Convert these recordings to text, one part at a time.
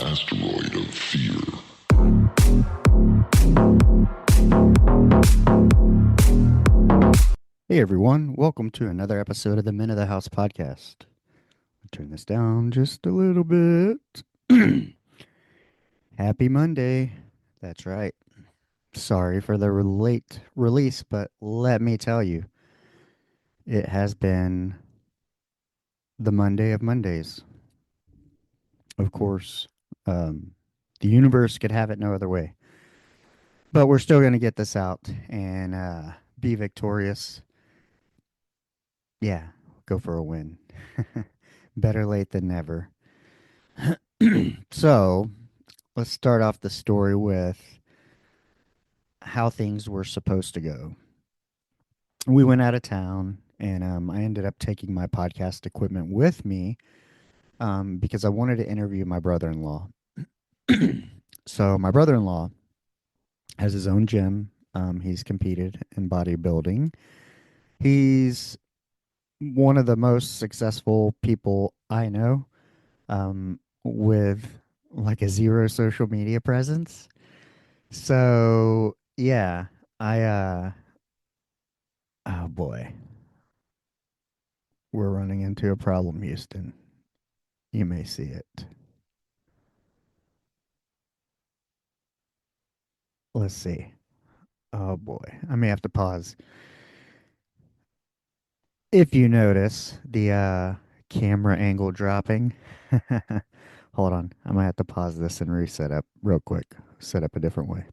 Asteroid of fear. Hey everyone, welcome to another episode of the Men of the House podcast. Turn this down just a little bit. Happy Monday. That's right. Sorry for the late release, but let me tell you, it has been the Monday of Mondays. Of course, um, the universe could have it no other way. But we're still going to get this out and be victorious. Yeah, go for a win. Better late than never. So, let's start off the story with how things were supposed to go. We went out of town, and I ended up taking my podcast equipment with me because I wanted to interview my brother in law. So, my brother in law has his own gym. He's competed in bodybuilding. He's one of the most successful people I know with like a zero social media presence. So, yeah, oh boy, we're running into a problem, Houston. You may see it. Let's see. Oh boy, I may have to pause. If you notice the camera angle dropping, hold on. I might have to pause this and reset up real quick. Set up a different way.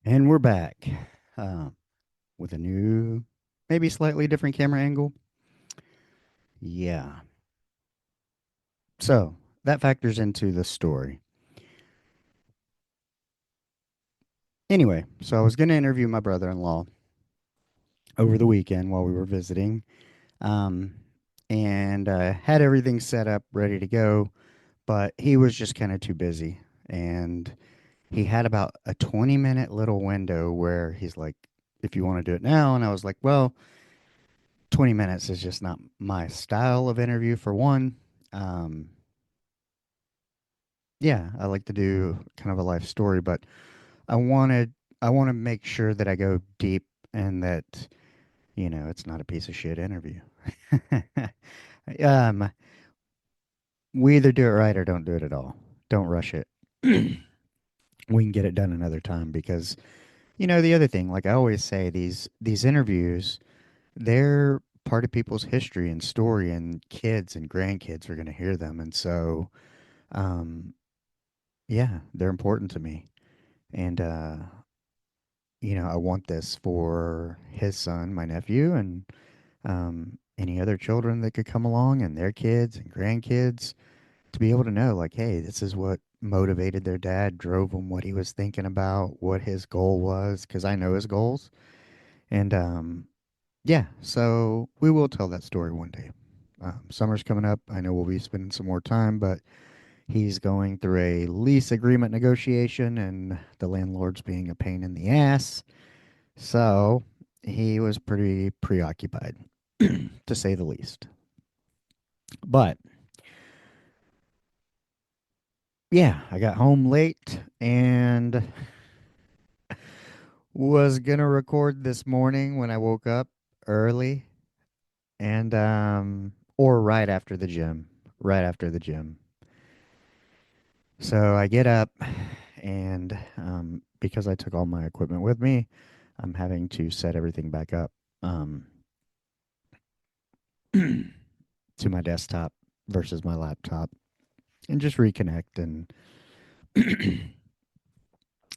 And we're back um, with a new, maybe slightly different camera angle. Yeah. So that factors into the story. Anyway, so I was going to interview my brother in law over the weekend while we were visiting. Um, and had everything set up, ready to go, but he was just kind of too busy. And he had about a 20-minute little window where he's like, if you want to do it now. And I was like, well, 20 minutes is just not my style of interview for one. Um, yeah, I like to do kind of a life story, but I wanted, I want to make sure that I go deep and that, it's not a piece of shit interview. um, we either do it right or don't do it at all. Don't rush it. We can get it done another time because the other thing, like I always say, these interviews, they're part of people's history and story, and kids and grandkids are going to hear them, and so um, yeah, they're important to me, and I want this for his son, my nephew, and any other children that could come along, and their kids and grandkids to be able to know, like, hey, this is what motivated their dad, drove him, what he was thinking about, what his goal was, because I know his goals. And yeah, so we will tell that story one day. Summer's coming up. I know we'll be spending some more time, but he's going through a lease agreement negotiation, and the landlord's being a pain in the ass. So he was pretty preoccupied, to say the least. But yeah, I got home late and was gonna record this morning when I woke up early and or right after the gym. Right after the gym. So I get up and because I took all my equipment with me, I'm having to set everything back up um to my desktop versus my laptop and just reconnect and and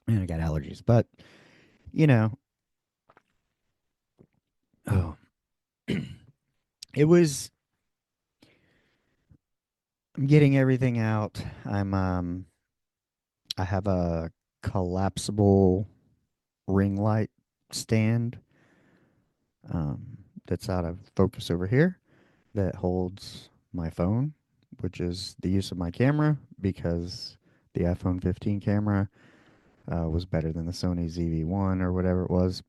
I got allergies. But, you know, oh, it was I'm getting everything out. I have a collapsible ring light stand that's out of focus over here that holds my phone, which is the use of my camera because the iPhone 15 camera was better than the Sony ZV-1 or whatever it was.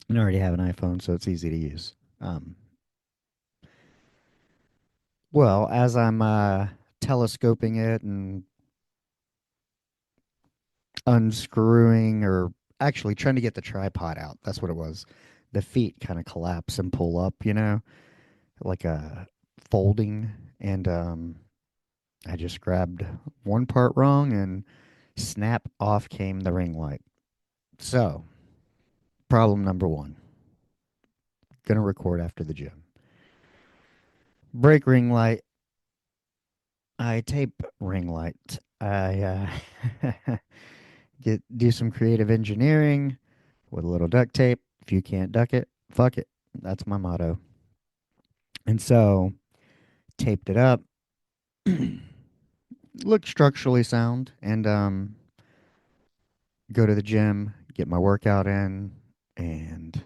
And I already have an iPhone, so it's easy to use. Um, Well, as I'm telescoping it and unscrewing, or actually trying to get the tripod out, that's what it was. The feet kind of collapse and pull up, like a folding. And I just grabbed one part wrong and snap, off came the ring light. So, problem number one, gonna record after the gym. Break ring light. I tape ring light. I do some creative engineering with a little duct tape. If you can't duck it, fuck it. That's my motto. And so taped it up, looked structurally sound, and go to the gym, get my workout in, and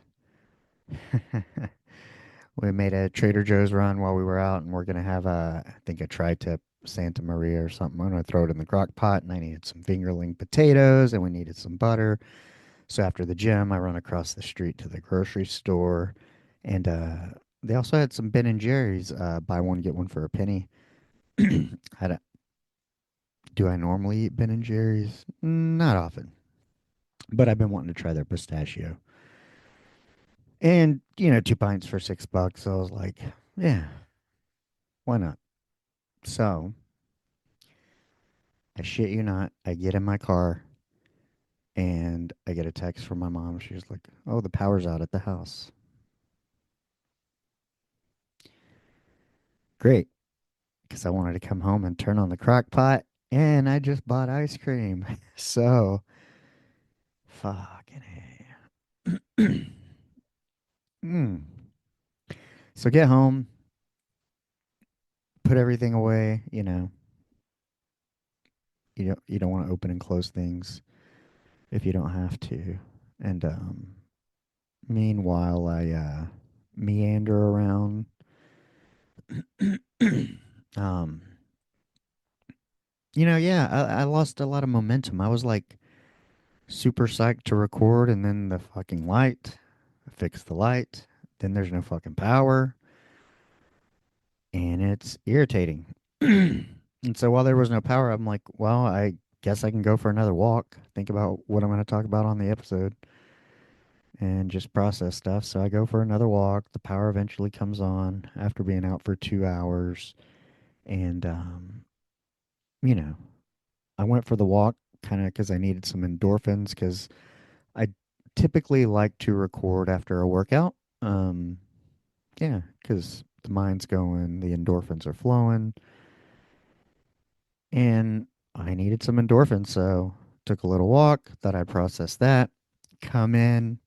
we made a Trader Joe's run while we were out, and we're gonna have I think a tri-tip Santa Maria or something. I'm gonna throw it in the crock pot, and I needed some fingerling potatoes, and we needed some butter. So after the gym, I run across the street to the grocery store, and they also had some Ben and Jerry's. Buy one get one for a penny. I don't, do I normally eat Ben and Jerry's? Not often, but I've been wanting to try their pistachio. And 2 pints for $6. So I was like, yeah, why not? So I shit you not, I get in my car and I get a text from my mom. She's like, "Oh, the power's out at the house." Great, because I wanted to come home and turn on the crock pot, and I just bought ice cream. So, fucking hey. mm. So get home, put everything away. You don't want to open and close things if you don't have to. And meanwhile, I meander around. um, yeah, I lost a lot of momentum. I was like super psyched to record, and then the fucking light, fix the light, then there's no fucking power, and it's irritating. And so while there was no power, I'm like, well, I guess I can go for another walk, think about what I'm going to talk about on the episode, and just process stuff. So I go for another walk. The power eventually comes on after being out for 2 hours. And, you know, I went for the walk kind of because I needed some endorphins because I typically like to record after a workout. Um, yeah, because the mind's going, the endorphins are flowing, and I needed some endorphins. So took a little walk, thought I'd process that, come in,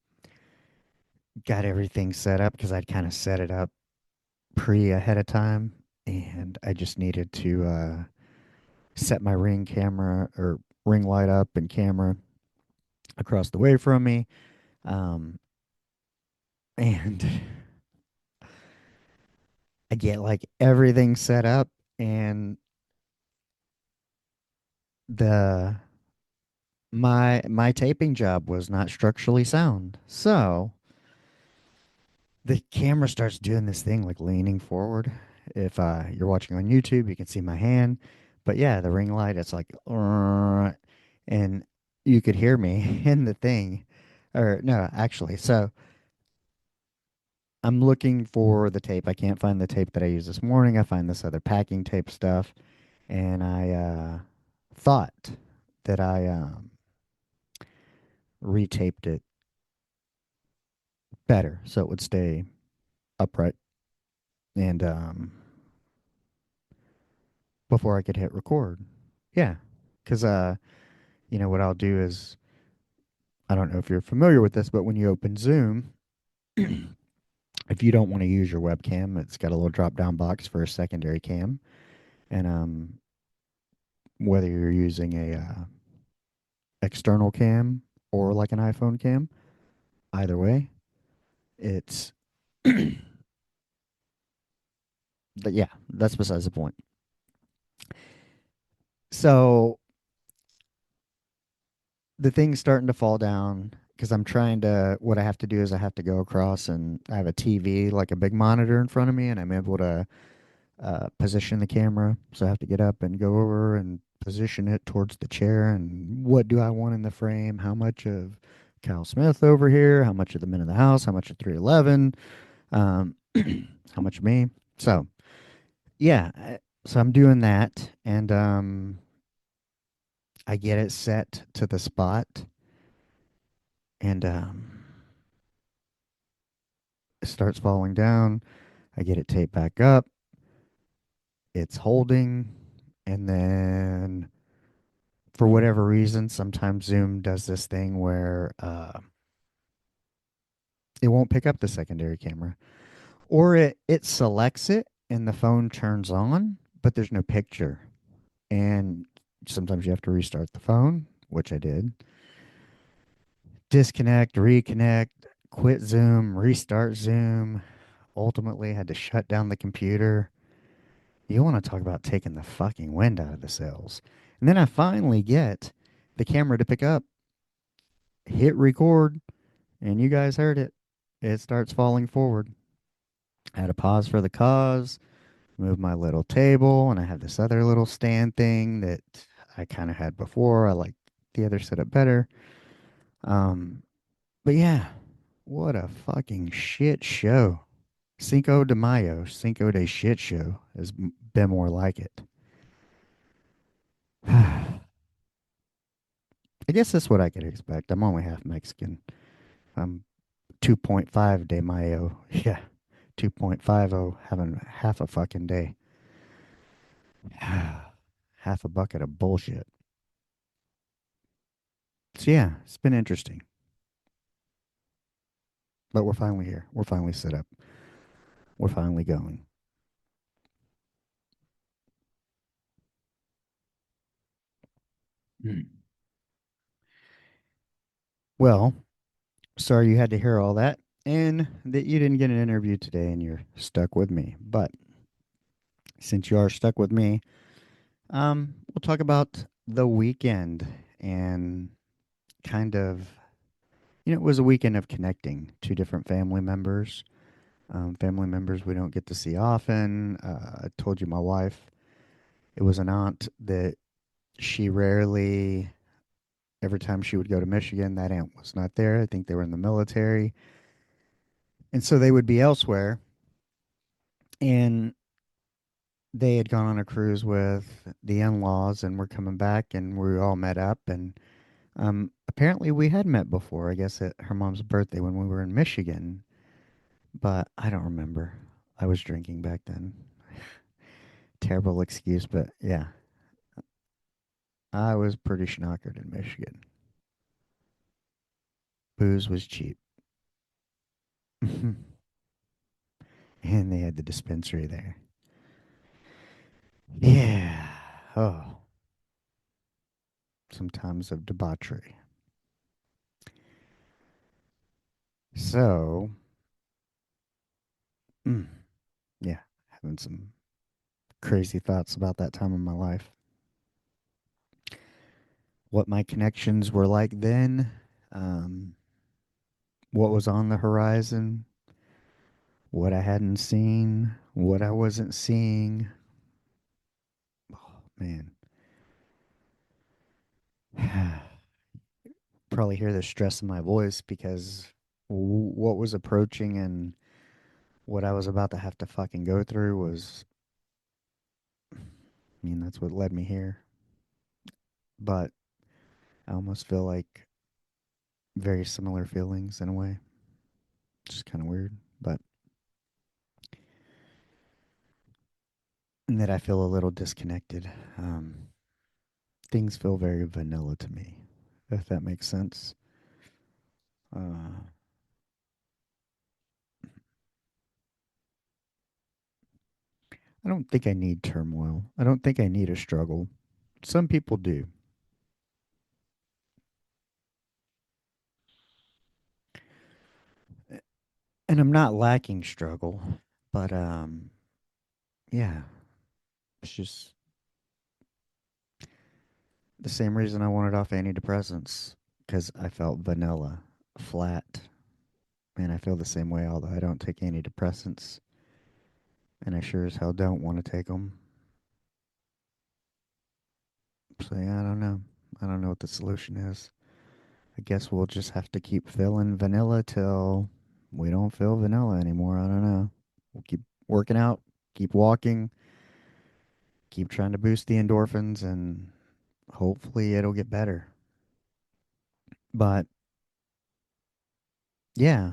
got everything set up because I'd kind of set it up pre ahead of time, and I just needed to set my ring camera or ring light up and camera across the way from me. Um, and I get like everything set up, and the my taping job was not structurally sound. So the camera starts doing this thing like leaning forward. If you're watching on YouTube, you can see my hand. But yeah, the ring light, it's like, and you could hear me in the thing. Or no, actually. So I'm looking for the tape. I can't find the tape that I used this morning. I find this other packing tape stuff. And I thought that I retaped it better so it would stay upright. And before I could hit record. Yeah. Because, what I'll do is, I don't know if you're familiar with this, but when you open Zoom, if you don't want to use your webcam, it's got a little drop down box for a secondary cam. And whether you're using a external cam or like an iPhone cam, either way, it's, but yeah, that's besides the point. So the thing's starting to fall down because I'm trying to. What I have to do is I have to go across, and I have a TV, like a big monitor in front of me, and I'm able to position the camera. So I have to get up and go over and position it towards the chair. And what do I want in the frame? How much of Kyle Smith over here? How much of the men in the house? How much of 311? Um, how much of me? So yeah, so I'm doing that, and I get it set to the spot, and it starts falling down. I get it taped back up. It's holding, and then for whatever reason, sometimes Zoom does this thing where it won't pick up the secondary camera, or it selects it and the phone turns on, but there's no picture. And sometimes you have to restart the phone, which I did. Disconnect, reconnect, quit Zoom, restart Zoom. Ultimately, had to shut down the computer. You want to talk about taking the fucking wind out of the sails. And then I finally get the camera to pick up, hit record, and you guys heard it. It starts falling forward. I had to pause for the cause, move my little table, and I have this other little stand thing that I kind of had before. I like the other setup better. Um, but yeah, what a fucking shit show. Cinco de Mayo, Cinco de shit show has been more like it. I guess that's what I could expect. I'm only half Mexican. I'm 2.5 de Mayo. Yeah, 2.50, having half a fucking day. Half a bucket of bullshit. So yeah, it's been interesting. But we're finally here. We're finally set up. We're finally going. Mm. Well, sorry you had to hear all that and that you didn't get an interview today and you're stuck with me. But since you are stuck with me, we'll talk about the weekend and kind of, it was a weekend of connecting two different family members we don't get to see often. I told you my wife, it was an aunt that she rarely, every time she would go to Michigan, that aunt was not there. I think they were in the military. And so they would be elsewhere. And they had gone on a cruise with the in-laws and were coming back and we all met up and apparently we had met before, I guess at her mom's birthday when we were in Michigan, but I don't remember. I was drinking back then. Terrible excuse, but yeah, I was pretty schnockered in Michigan. Booze was cheap. And they had the dispensary there. Yeah. Oh, some times of debauchery. So, mm, yeah, having some crazy thoughts about that time in my life. What my connections were like then, um, what was on the horizon, what I hadn't seen, what I wasn't seeing. Oh, man. Probably hear the stress in my voice because what was approaching and what I was about to have to fucking go through was, I mean, that's what led me here. But I almost feel like very similar feelings in a way. Just kind of weird. But, and that I feel a little disconnected. Things feel very vanilla to me, if that makes sense. Uh, I don't think I need turmoil. I don't think I need a struggle. Some people do. And I'm not lacking struggle, but yeah, it's just the same reason I wanted off antidepressants because I felt vanilla, flat, and I feel the same way although I don't take antidepressants. and I sure as hell don't want to take them. So yeah, I don't know. I don't know what the solution is. I guess we'll just have to keep filling vanilla till we don't feel vanilla anymore. I don't know. We'll keep working out, keep walking, keep trying to boost the endorphins, and hopefully it'll get better. But yeah,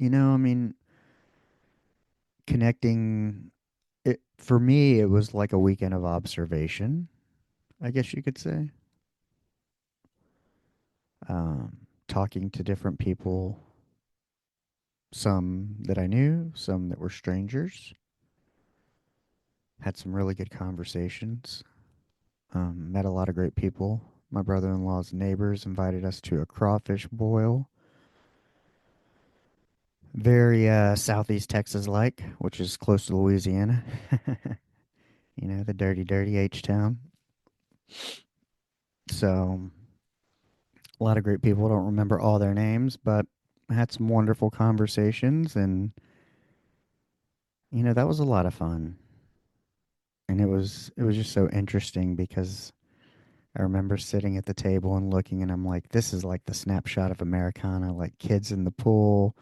I mean, connecting it for me, it was like a weekend of observation, I guess you could say. Talking to different people, some that I knew, some that were strangers, had some really good conversations. Met a lot of great people. My brother-in-law's neighbors invited us to a crawfish boil, very southeast Texas like, which is close to Louisiana. The dirty, dirty H town. So a lot of great people. Don't remember all their names, but I had some wonderful conversations, and that was a lot of fun. And it was just so interesting because I remember sitting at the table and looking, and I'm like, this is like the snapshot of Americana, like kids in the pool,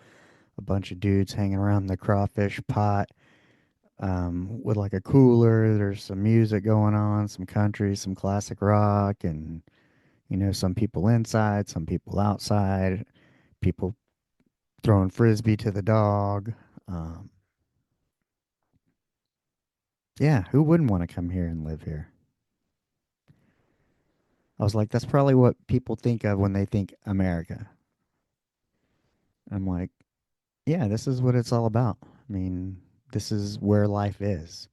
a bunch of dudes hanging around the crawfish pot, with like a cooler. There's some music going on, some country, some classic rock, and some people inside, some people outside, people throwing frisbee to the dog. Um, yeah, who wouldn't want to come here and live here? I was like, that's probably what people think of when they think America. I'm like, yeah, this is what it's all about. I mean, this is where life is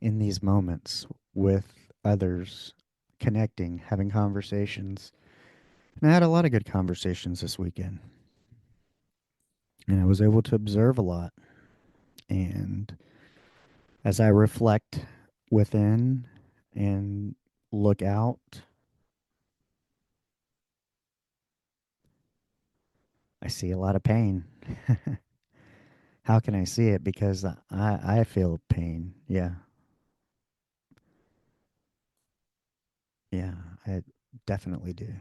in these moments with others, connecting, having conversations. And I had a lot of good conversations this weekend, and I was able to observe a lot. And as I reflect within and look out, I see a lot of pain. How can I see it? Because I feel pain. Yeah. Yeah. I definitely do.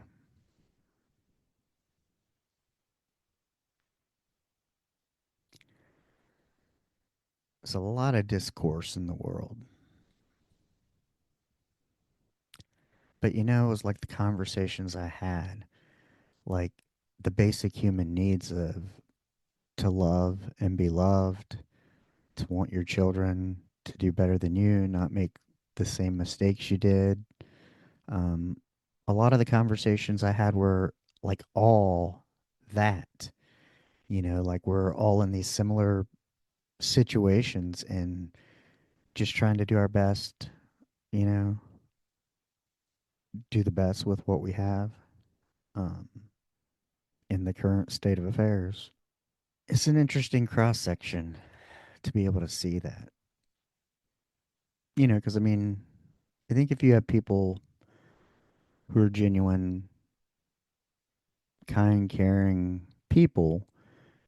There's a lot of discourse in the world. But it was like the conversations I had, like the basic human needs of to love and be loved, to want your children to do better than you, not make the same mistakes you did. Um, a lot of the conversations I had were like all that, like we're all in these similar situations and just trying to do our best, you know, do the best with what we have, um, in the current state of affairs. It's an interesting cross section to be able to see that, because I mean, I think if you have people who are genuine, kind, caring people,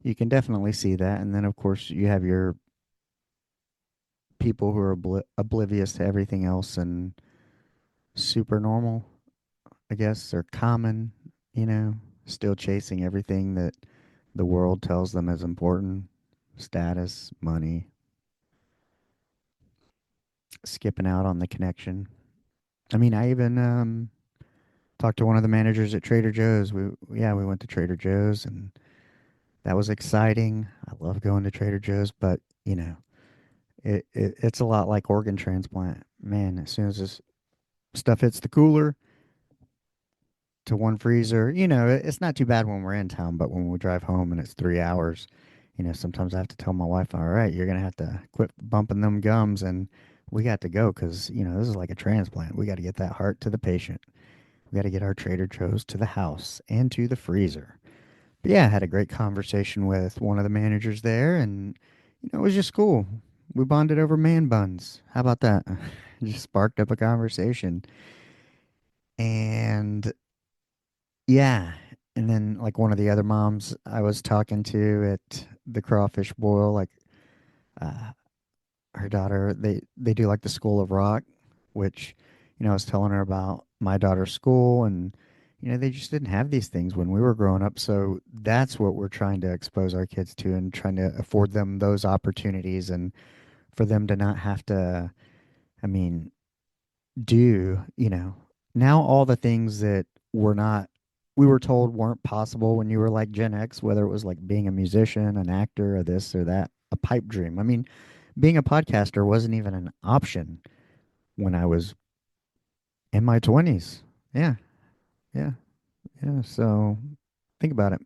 you can definitely see that. And then, of course, you have your people who are oblivious to everything else and super normal, I guess, or common, you know, still chasing everything that the world tells them is important: status, money, skipping out on the connection. I mean, I even talked to one of the managers at Trader Joe's. We went to Trader Joe's, and that was exciting. I love going to Trader Joe's, but it's a lot like organ transplant. Man, as soon as this stuff hits the cooler to one freezer, it's not too bad when we're in town, but when we drive home and it's 3 hours, sometimes I have to tell my wife, all right, you're going to have to quit bumping them gums, and we got to go because, this is like a transplant. We got to get that heart to the patient. We got to get our Trader Joe's to the house and to the freezer. But yeah, I had a great conversation with one of the managers there, and it was just cool. We bonded over man buns. How about that? Just sparked up a conversation. And yeah, and then like one of the other moms I was talking to at the crawfish boil, like uh, her daughter, they do like the School of Rock, which, I was telling her about my daughter's school, and they just didn't have these things when we were growing up. So that's what we're trying to expose our kids to, and trying to afford them those opportunities, and for them to not have to, I mean, do, now all the things that were not, we were told weren't possible when you were like Gen X, whether it was like being a musician, an actor, or this or that, a pipe dream. I mean, being a podcaster wasn't even an option when I was in my 20s. Yeah, yeah, yeah. So think about it.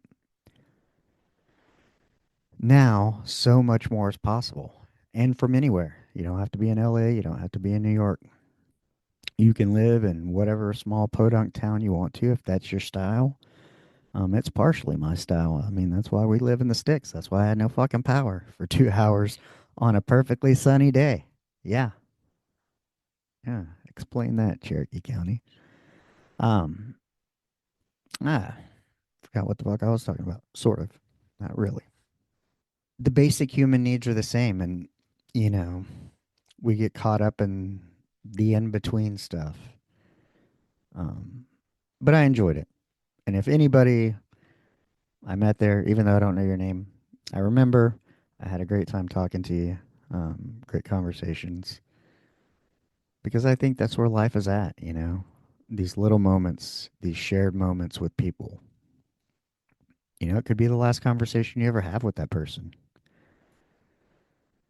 Now, so much more is possible. And from anywhere. You don't have to be in LA, you don't have to be in New York. You can live in whatever small podunk town you want to if that's your style. It's partially my style. I mean, that's why we live in the sticks. That's why I had no fucking power for 2 hours on a perfectly sunny day. Yeah, yeah. Explain that, Cherokee County. Um, forgot what the fuck I was talking about. Sort of, not really. The basic human needs are the same, and you know, we get caught up in the in between stuff. Um, but I enjoyed it, and if anybody I met there, even though I don't know your name, I remember I had a great time talking to you. Great conversations, because I think that's where life is at. These little moments, these shared moments with people. It could be the last conversation you ever have with that person.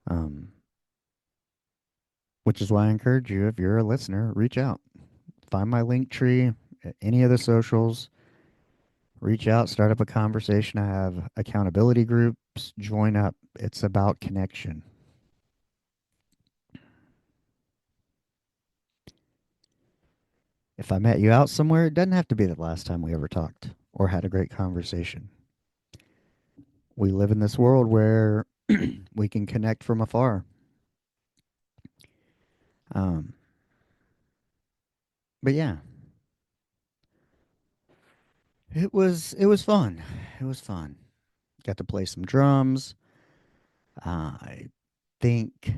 Um, which is why I encourage you, if you're a listener, reach out. Find my link tree at any of the socials. Reach out, start up a conversation. I have accountability groups. Join up. It's about connection. If I met you out somewhere, it doesn't have to be the last time we ever talked or had a great conversation. We live in this world where we can connect from afar. Um, but yeah, it was fun. It was fun. Got to play some drums. I think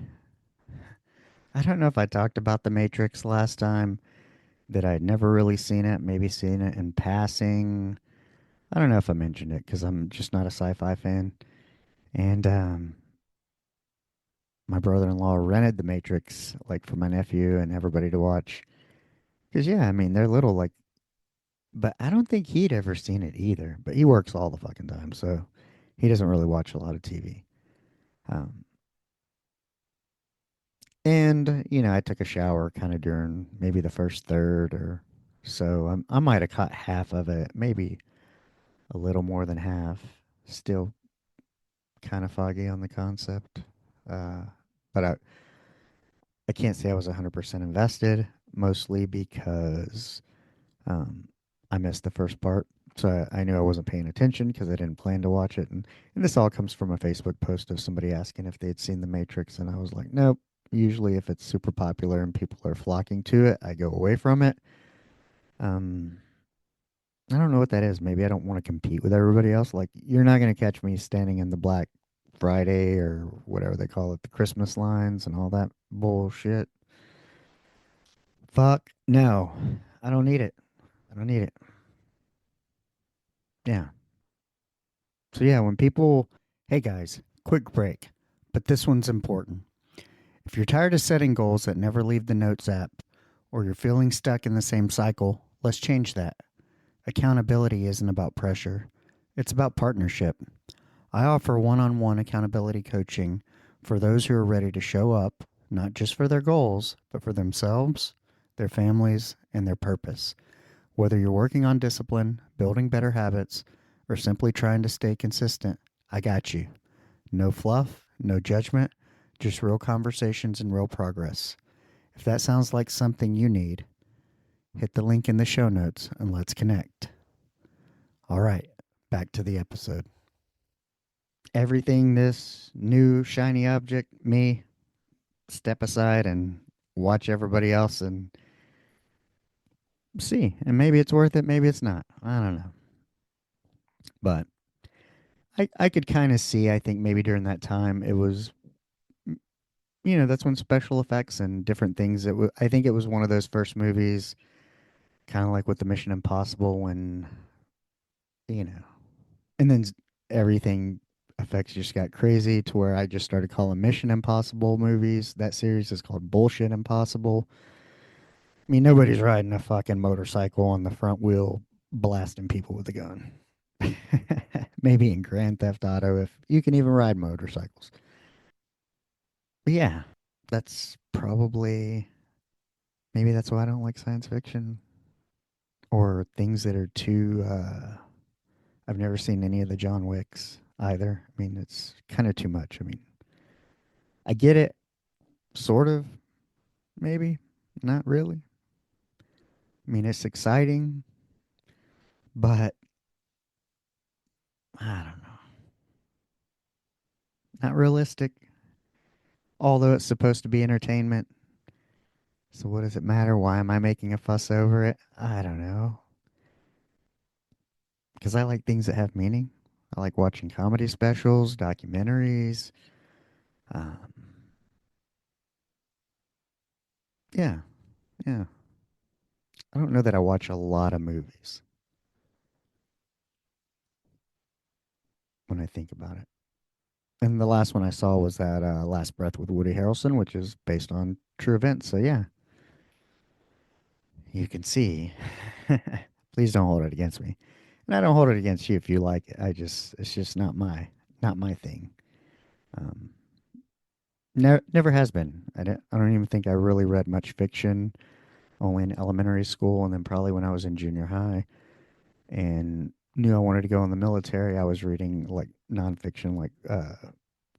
I don't know if I talked about The Matrix last time, that I'd never really seen it. Maybe seen it in passing. I don't know if I mentioned it because I'm just not a sci-fi fan. And my brother-in-law rented The Matrix like for my nephew and everybody to watch. Because yeah, I mean they're little like, but I don't think he'd ever seen it either. But he works all the fucking time, so he doesn't really watch a lot of TV. Um, and I took a shower kind of during maybe the first third or so. I might have caught half of it, maybe a little more than half. Still kind of foggy on the concept. Uh, but I can't say I was 100% invested, mostly because um, I missed the first part. So I knew I wasn't paying attention because I didn't plan to watch it. And this all comes from a Facebook post of somebody asking if they'd seen The Matrix. And I was like, nope. Usually, if it's super popular and people are flocking to it, I go away from it. Um, I don't know what that is. Maybe I don't want to compete with everybody else. Like, you're not going to catch me standing in the Black Friday or whatever they call it, the Christmas lines and all that bullshit. Fuck no. I don't need it. I don't need it. Yeah. So, yeah, when people, hey guys, quick break, but this one's important. If you're tired of setting goals that never leave the Notes app, or you're feeling stuck in the same cycle, let's change that. Accountability isn't about pressure, it's about partnership. I offer one on one accountability coaching for those who are ready to show up, not just for their goals, but for themselves, their families, and their purpose. Whether you're working on discipline, building better habits, or simply trying to stay consistent, I got you. No fluff, no judgment, just real conversations and real progress. If that sounds like something you need, hit the link in the show notes and let's connect. All right, back to the episode. Everything this new shiny object, me, step aside and watch everybody else and see. And maybe it's worth it, maybe it's not. I don't know. But I could kind of see, I think maybe during that time, it was that's when special effects and different things. I think it was one of those first movies, kind of like with the Mission Impossible, when you know, and then everything effects just got crazy to where I just started calling Mission Impossible movies. That series is called Bullshit Impossible. I mean, nobody's riding a fucking motorcycle on the front wheel blasting people with a gun. Maybe in Grand Theft Auto if you can even ride motorcycles. But yeah, that's probably maybe that's why I don't like science fiction or things that are too I've never seen any of the John Wicks either. I mean, it's kind of too much. I mean, I get it, sort of, maybe, not really. I mean, it's exciting, but I don't know, not realistic. Although it's supposed to be entertainment, so what does it matter? Why am I making a fuss over it? I don't know. Because I like things that have meaning. I like watching comedy specials, documentaries. Um, yeah, yeah. I don't know that I watch a lot of movies when I think about it. And the last one I saw was that Last Breath with Woody Harrelson, which is based on true events. So yeah, you can see. Please don't hold it against me, and I don't hold it against you if you like it. It's just not my thing. Um, never has been. I don't even think I really read much fiction. Only in elementary school, and then probably when I was in junior high, and knew I wanted to go in the military. I was reading like nonfiction, like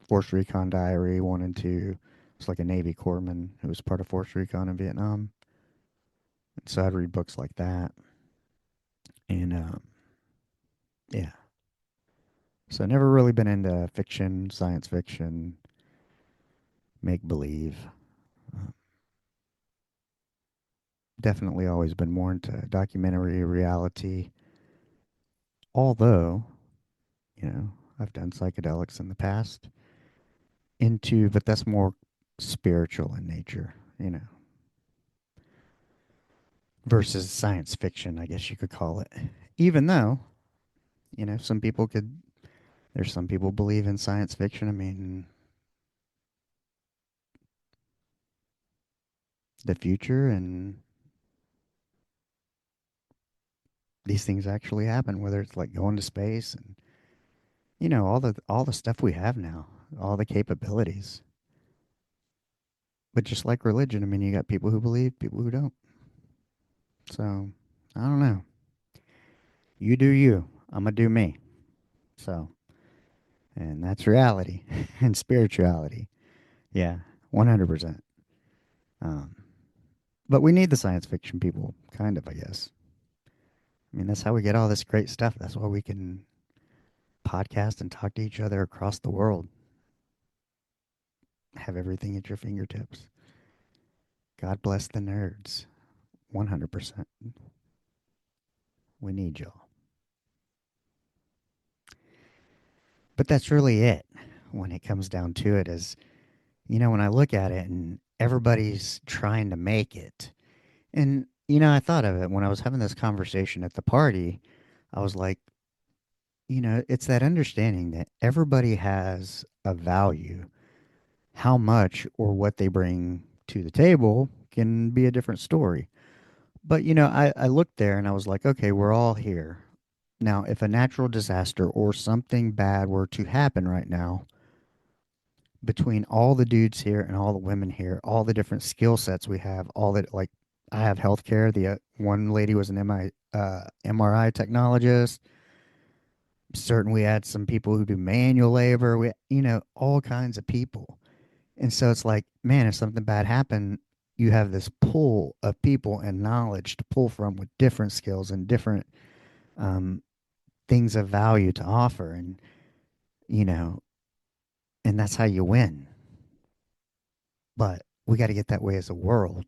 Force Recon Diary 1 and 2. It's like a Navy corpsman who was part of Force Recon in Vietnam. So I'd read books like that. And yeah. So never really been into fiction, science fiction, make believe. Uh, Definitely always been more into documentary reality. Although, I've done psychedelics in the past. But that's more spiritual in nature, versus science fiction, I guess you could call it. Even though, some people could there's some people believe in science fiction. I mean, the future and these things actually happen, whether it's like going to space and all the stuff we have now, all the capabilities. But just like religion, I mean, you got people who believe, people who don't. So, I don't know. You do you. I'm gonna do me. So, and that's reality and spirituality. Yeah, 100%. Um, but we need the science fiction people, kind of, I guess. I mean, that's how we get all this great stuff. That's why we can podcast and talk to each other across the world. Have everything at your fingertips. God bless the nerds. 100%. We need y'all. But that's really it when it comes down to it is, when I look at it and everybody's trying to make it. And, I thought of it when I was having this conversation at the party. I was like, it's that understanding that everybody has a value. How much or what they bring to the table can be a different story. But, I looked there and I was like, okay, we're all here. Now, if a natural disaster or something bad were to happen right now, between all the dudes here and all the women here, all the different skill sets we have, all that, like, I have healthcare. The one lady was an MRI technologist. Certain we had some people who do manual labor. All kinds of people. And so it's like, man, if something bad happened, you have this pool of people and knowledge to pull from with different skills and different um, things of value to offer. You know, and that's how you win. But we got to get that way as a world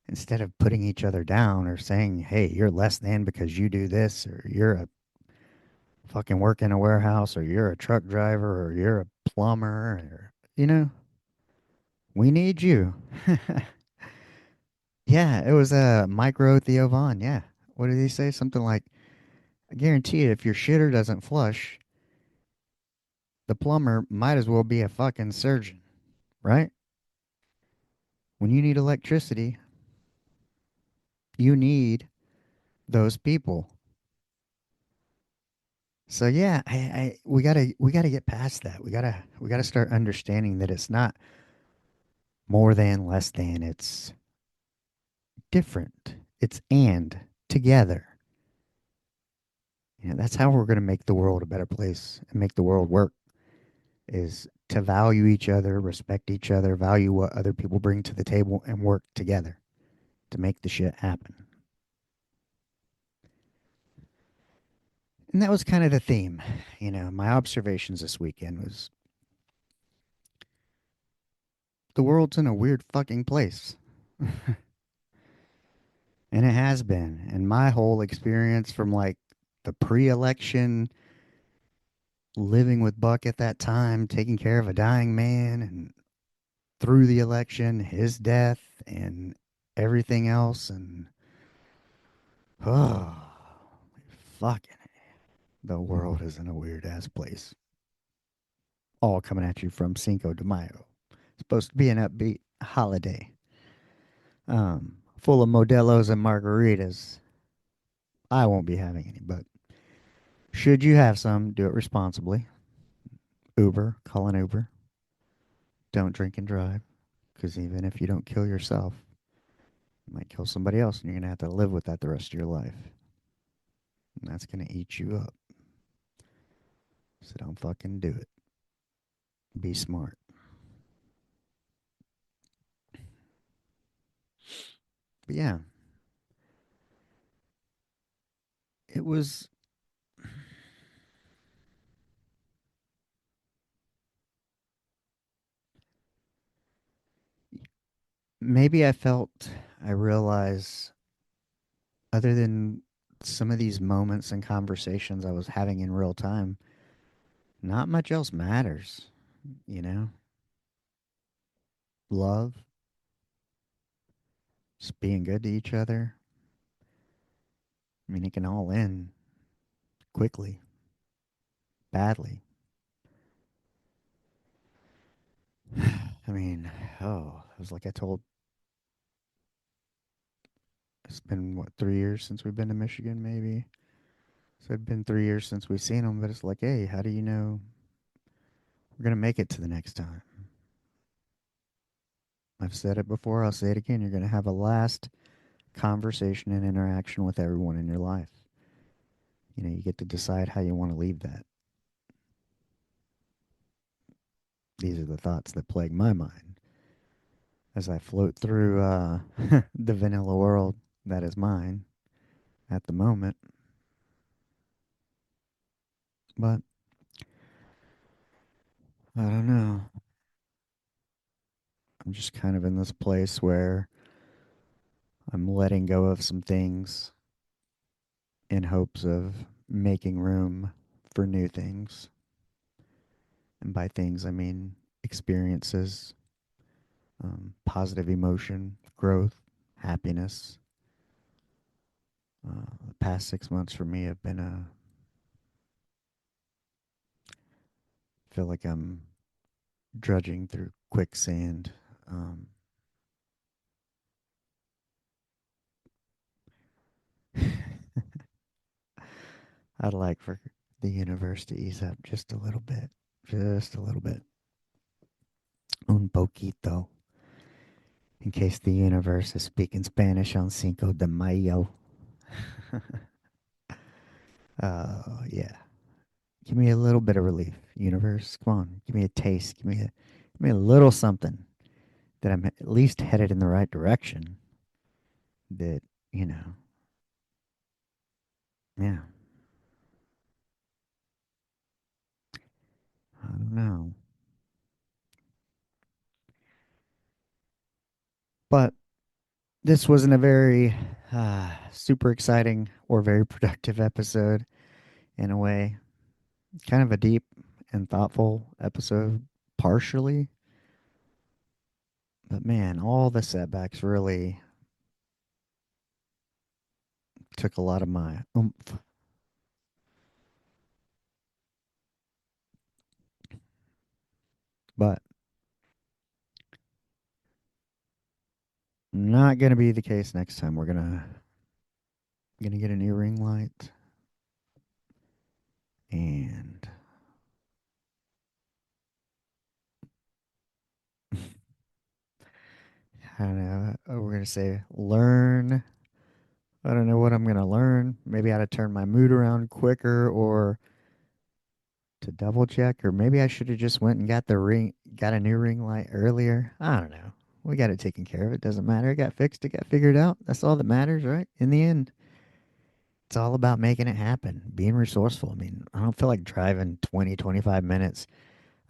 instead of putting each other down or saying, hey, you're less than because you do this, or you're a fucking work in a warehouse, or you're a truck driver, or you're a plumber, or, We need you. Yeah, it was Micro Theo Von. Yeah. What did he say? Something like, I guarantee you, if your shitter doesn't flush, the plumber might as well be a fucking surgeon, right? When you need electricity, you need those people. So yeah, we gotta get past that. We gotta start understanding that it's not more than, less than. It's different. It's and together. That's how we're gonna make the world a better place and make the world work. Is to value each other, respect each other, value what other people bring to the table, and work together to make the shit happen. And that was kind of the theme. My observations this weekend was the world's in a weird fucking place. And it has been. And my whole experience from like the pre election, living with Buck at that time, taking care of a dying man, and through the election, his death, and everything else. And oh, fucking, the world is in a weird ass place. All coming at you from Cinco de Mayo. It's supposed to be an upbeat holiday, full of Modelos and margaritas. I won't be having any, but should you have some, do it responsibly. Uber, call an Uber. Don't drink and drive, because even if you don't kill yourself, you might kill somebody else, and you're going to have to live with that the rest of your life. And that's going to eat you up. So don't fucking do it. Be smart. But yeah, it was maybe I realize, other than some of these moments and conversations I was having in real time, not much else matters, you know? Love, just being good to each other. I mean, it can all end quickly, badly. I mean, it was like I told, it's been, what, 3 years since we've been to Michigan, maybe? So it'd been 3 years since we've seen them, but it's like, hey, how do you know we're going to make it to the next time? I've said it before, I'll say it again. You're going to have a last conversation and interaction with everyone in your life. You get to decide how you want to leave that. These are the thoughts that plague my mind as I float through the vanilla world that is mine at the moment. But I don't know. I'm just kind of in this place where I'm letting go of some things in hopes of making room for new things. And by things, I mean experiences, positive emotion, growth, happiness. The past 6 months for me have been feel like I'm drudging through quicksand. Um, I'd like for the universe to ease up just a little bit. Just a little bit. Un poquito. In case the universe is speaking Spanish on Cinco de Mayo. Oh, yeah. Give me a little bit of relief, universe. Come on. Give me a taste. Give me a little something that I'm at least headed in the right direction. That, you know, yeah. I don't know. But this wasn't a very super exciting or very productive episode in a way. Kind of a deep and thoughtful episode, partially. But man, all the setbacks really took a lot of my oomph. But not gonna be the case next time. We're gonna get a new ring light and I don't know. We're gonna say learn. I don't know what I'm gonna learn. Maybe how to turn my mood around quicker, or to double check, or maybe I should have just went and got a new ring light earlier. I don't know. We got it taken care of. It doesn't matter. It got fixed. It got figured out. That's all that matters, right? In the end, it's all about making it happen, being resourceful. I mean, I don't feel like driving 20, 25 minutes.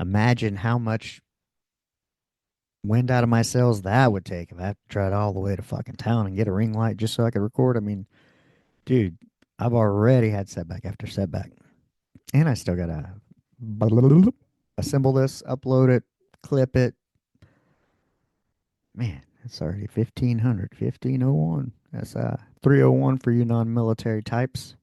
Imagine how much wind out of my sails that would take if I have to drive all the way to fucking town and get a ring light just so I could record. I mean, dude, I've already had setback after setback. And I still gotta assemble this, upload it, clip it. Man, it's already 1500, 1501. That's 301 for you non-military types.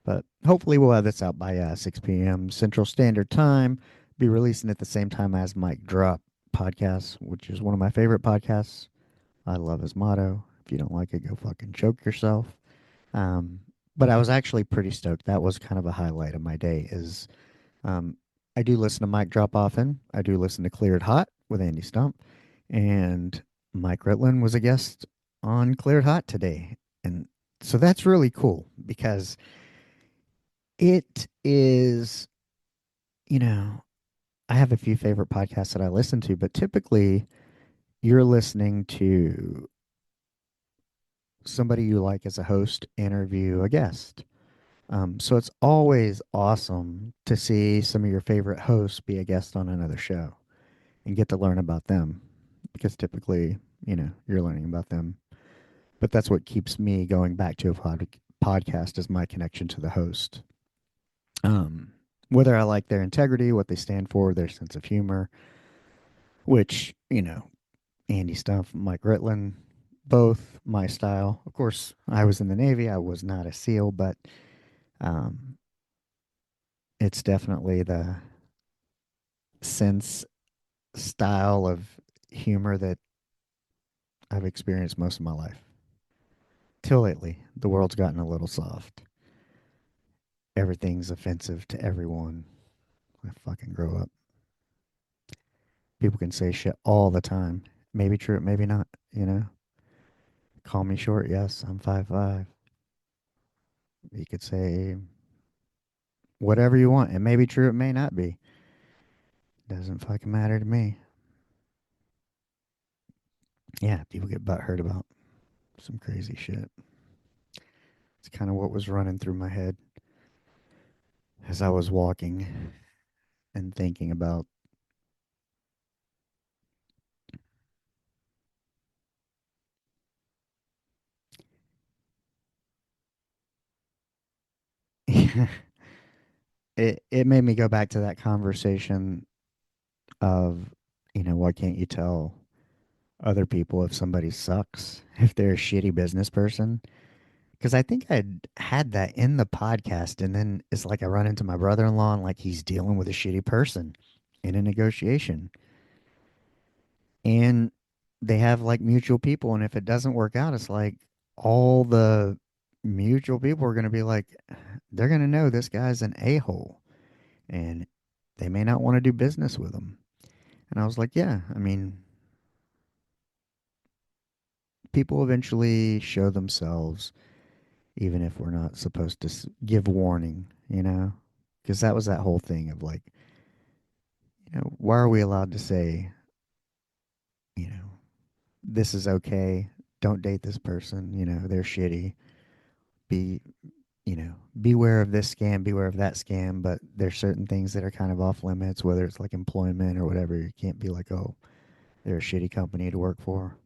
But hopefully we'll have this out by 6 p.m. Central Standard Time. Be releasing at the same time as Mike Drop podcast, which is one of my favorite podcasts. I love his motto. If you don't like it, go fucking choke yourself. Um, but I was actually pretty stoked. That was kind of a highlight of my day. Is I do listen to Mike Drop often. I do listen to Cleared Hot with Andy Stump, and Mike Ritland was a guest on Cleared Hot today, and so that's really cool because it is, you know, I have a few favorite podcasts that I listen to, but typically you're listening to somebody you like as a host interview a guest. So it's always awesome to see some of your favorite hosts be a guest on another show and get to learn about them because typically, you're learning about them. But that's what keeps me going back to a podcast is my connection to the host. Um, Whether I like their integrity, what they stand for, their sense of humor, which, Andy Stumpf, Mike Ritland, both my style. Of course, I was in the Navy. I was not a SEAL, but um, it's definitely the sense style of humor that I've experienced most of my life. Till lately, the world's gotten a little soft. Everything's offensive to everyone. I fucking grow up. People can say shit all the time. Maybe true, maybe not, you know? Call me short, yes, I'm 5'5". You could say whatever you want. It may be true, it may not be. Doesn't fucking matter to me. Yeah, people get butthurt about some crazy shit. It's kind of what was running through my head as I was walking and thinking about. It made me go back to that conversation of, why can't you tell other people if somebody sucks, if they're a shitty business person? Because I think I'd had that in the podcast, and then it's like I run into my brother-in-law and like he's dealing with a shitty person in a negotiation, and they have like mutual people, and if it doesn't work out, it's like all the mutual people are going to be like, they're going to know this guy's an a-hole, and they may not want to do business with him. And I was like, yeah, I mean, people eventually show themselves, even if we're not supposed to give warning, you know? Because that was that whole thing of like, why are we allowed to say, you know, this is okay, don't date this person, they're shitty, be, beware of this scam, beware of that scam, but there's certain things that are kind of off limits, whether it's like employment or whatever. You can't be like, oh, they're a shitty company to work for.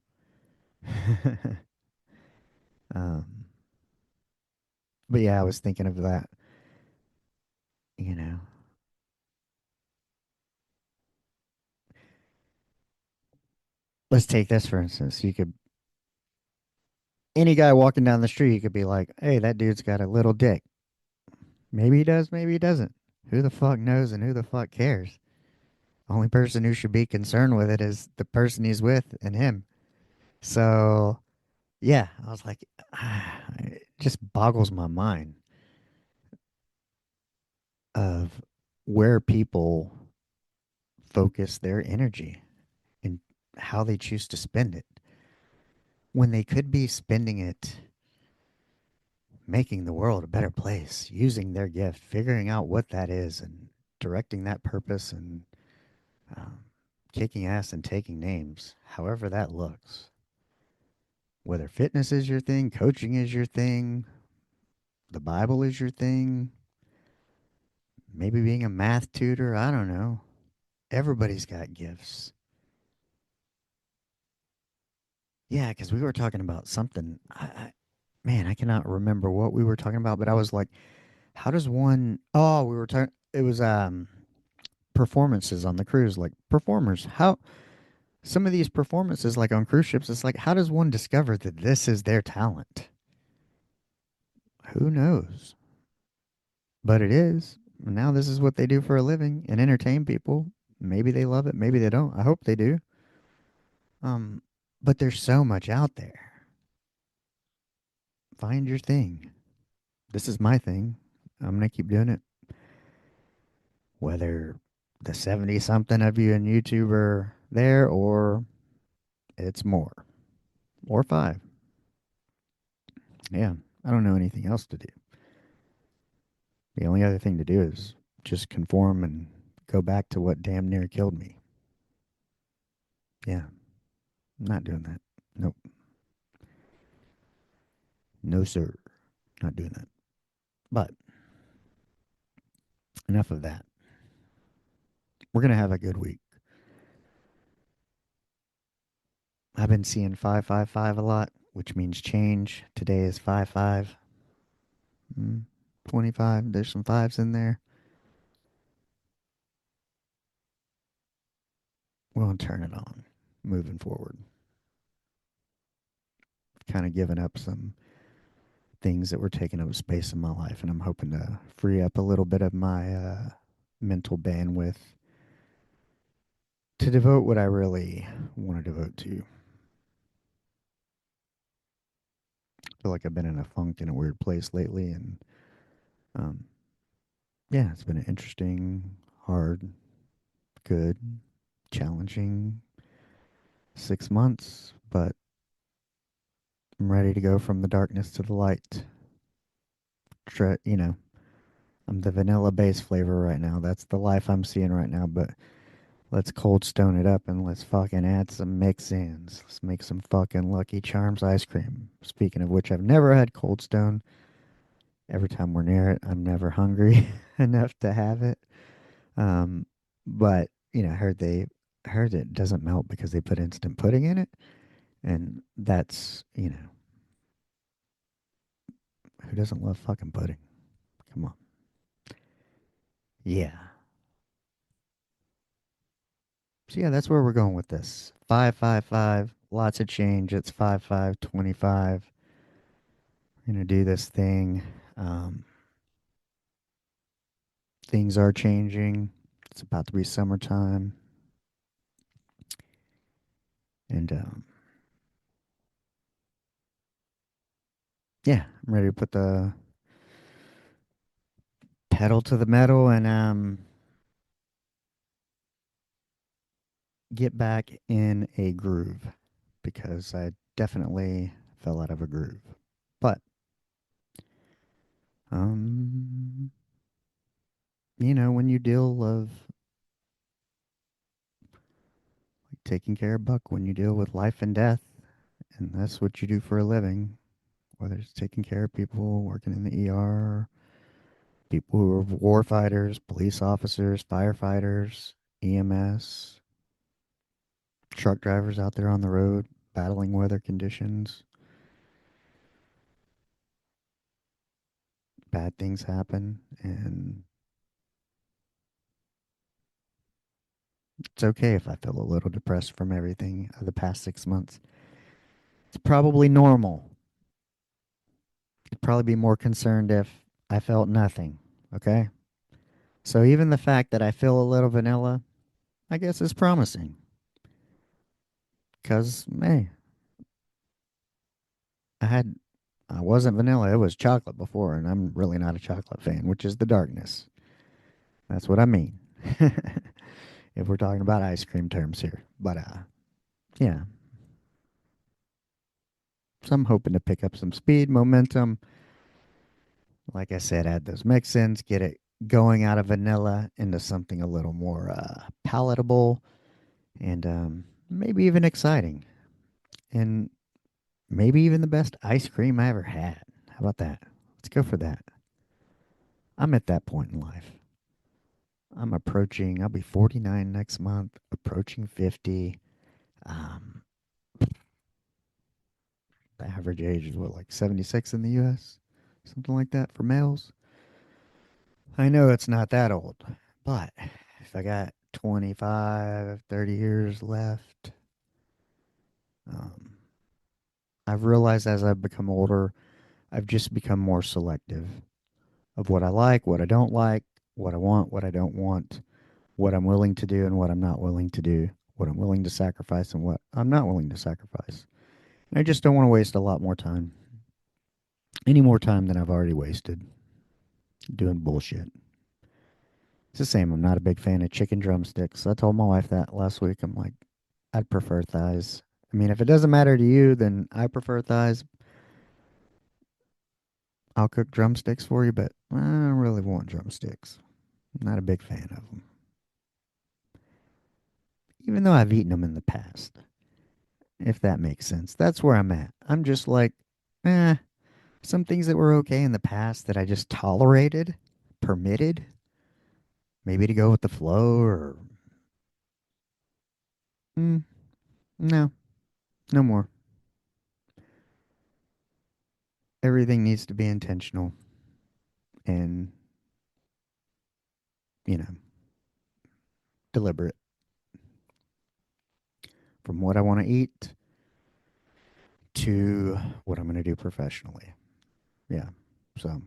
um, but yeah, I was thinking of that, you know. let's take this for instance. You could any guy walking down the street, you could be like, "Hey, that dude's got a little dick." Maybe he does, maybe he doesn't. Who the fuck knows and who the fuck cares? Only person who should be concerned with it is the person he's with and him. So, yeah, I was like, it just boggles my mind of where people focus their energy and how they choose to spend it when they could be spending it making the world a better place, using their gift, figuring out what that is, and directing that purpose and um, kicking ass and taking names, however that looks. Whether fitness is your thing, coaching is your thing, the Bible is your thing, maybe being a math tutor, I don't know. Everybody's got gifts. Yeah, because we were talking about something. Man, I cannot remember what we were talking about, but I was like, how does one? Oh, we were talking. It was performances on the cruise, like performers. How some of these performances, like on cruise ships, it's like, how does one discover that this is their talent? Who knows? But it is. Now this is what they do for a living and entertain people. Maybe they love it, maybe they don't. I hope they do. Um, but there's so much out there. Find your thing. This is my thing. I'm gonna keep doing it. Whether the 70 something of you in YouTube are there or it's more or five. Yeah, I don't know anything else to do. The only other thing to do is just conform and go back to what damn near killed me. Yeah, I'm not doing that. Nope. No, sir. Not doing that. But enough of that. We're going to have a good week. I've been seeing 555 a lot, which means change. Today is 55. 25. There's some fives in there. We'll turn it on moving forward. Kind of giving up some things that were taking up space in my life, and I'm hoping to free up a little bit of my mental bandwidth to devote what I really want to devote to. I feel like I've been in a funk in a weird place lately, and um, yeah, it's been an interesting, hard, good, challenging 6 months, but I'm ready to go from the darkness to the light. You know, I'm the vanilla base flavor right now. That's the life I'm seeing right now, but let's cold stone it up and let's fucking add some mix ins. Let's make some fucking Lucky Charms ice cream. Speaking of which, I've never had cold stone. Every time we're near it, I'm never hungry enough to have it. Um, but I heard it doesn't melt because they put instant pudding in it, and that's who doesn't love fucking pudding? Come on, yeah. So yeah, that's where we're going with this. 555, lots of change. It's 5525. We're gonna do this thing. Um, Things are changing. It's about to be summertime, and yeah, I'm ready to put the pedal to the metal and get back in a groove because I definitely fell out of a groove. But um, when you deal of like taking care of Buck, when you deal with life and death, and that's what you do for a living, whether it's taking care of people, working in the ER, people who are war fighters, police officers, firefighters, EMS, truck drivers out there on the road battling weather conditions, bad things happen, and It's okay if I feel a little depressed from everything of the past 6 months. It's probably normal. I'd probably be more concerned if I felt nothing. Okay? So even the fact that I feel a little vanilla, I guess is promising. Because, hey, I had I wasn't vanilla, it was chocolate before, and I'm really not a chocolate fan, which is the darkness. That's what I mean. If we're talking about ice cream terms here. But yeah. So I'm hoping to pick up some speed, momentum. Like I said, add those mix-ins, get it going out of vanilla into something a little more palatable and maybe even exciting. And maybe even the best ice cream I ever had. How about that? Let's go for that. I'm at that point in life. I'll be 49 next month, approaching 50. Um, the average age is what, like 76 in the US? Something like that for males. I know it's not that old, but if I got 25, 30 years left, um, I've realized as I've become older, I've just become more selective of what I like, what I don't like, what I want, what I don't want, what I'm willing to do and what I'm not willing to do, what I'm willing to sacrifice and what I'm not willing to sacrifice. And I just don't want to waste a lot more time, any more time than I've already wasted doing bullshit. It's the same. I'm not a big fan of chicken drumsticks. I told my wife that last week. I'm like, I'd prefer thighs. I mean, if it doesn't matter to you, then I prefer thighs. I'll cook drumsticks for you, but I don't really want drumsticks. I'm not a big fan of them, even though I've eaten them in the past, if that makes sense. That's where I'm at. I'm just like, eh, some things that were okay in the past that I just tolerated, permitted, maybe to go with the flow or, mm, no, no more. Everything needs to be intentional and, you know, deliberate from what I want to eat to what I'm going to do professionally. Yeah. So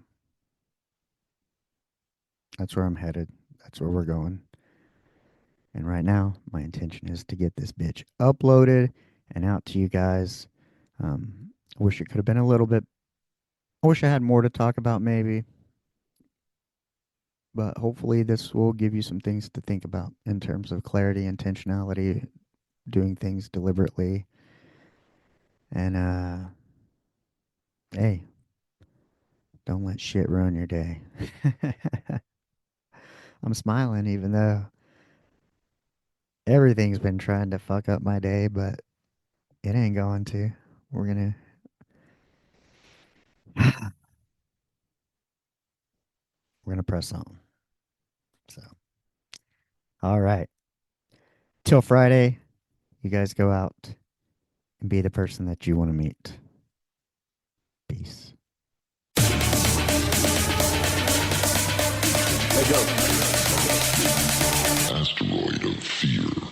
that's where I'm headed. That's where we're going. And right now, my intention is to get this bitch uploaded and out to you guys. I wish it could have been a little bit. I wish I had more to talk about, maybe. But hopefully, this will give you some things to think about in terms of clarity, intentionality, doing things deliberately. And, hey, don't let shit ruin your day. I'm smiling even though everything's been trying to fuck up my day, but it ain't going to. We're gonna we're gonna press on. So, all right. Till Friday, you guys go out and be the person that you want to meet. Peace. Asteroid of fear.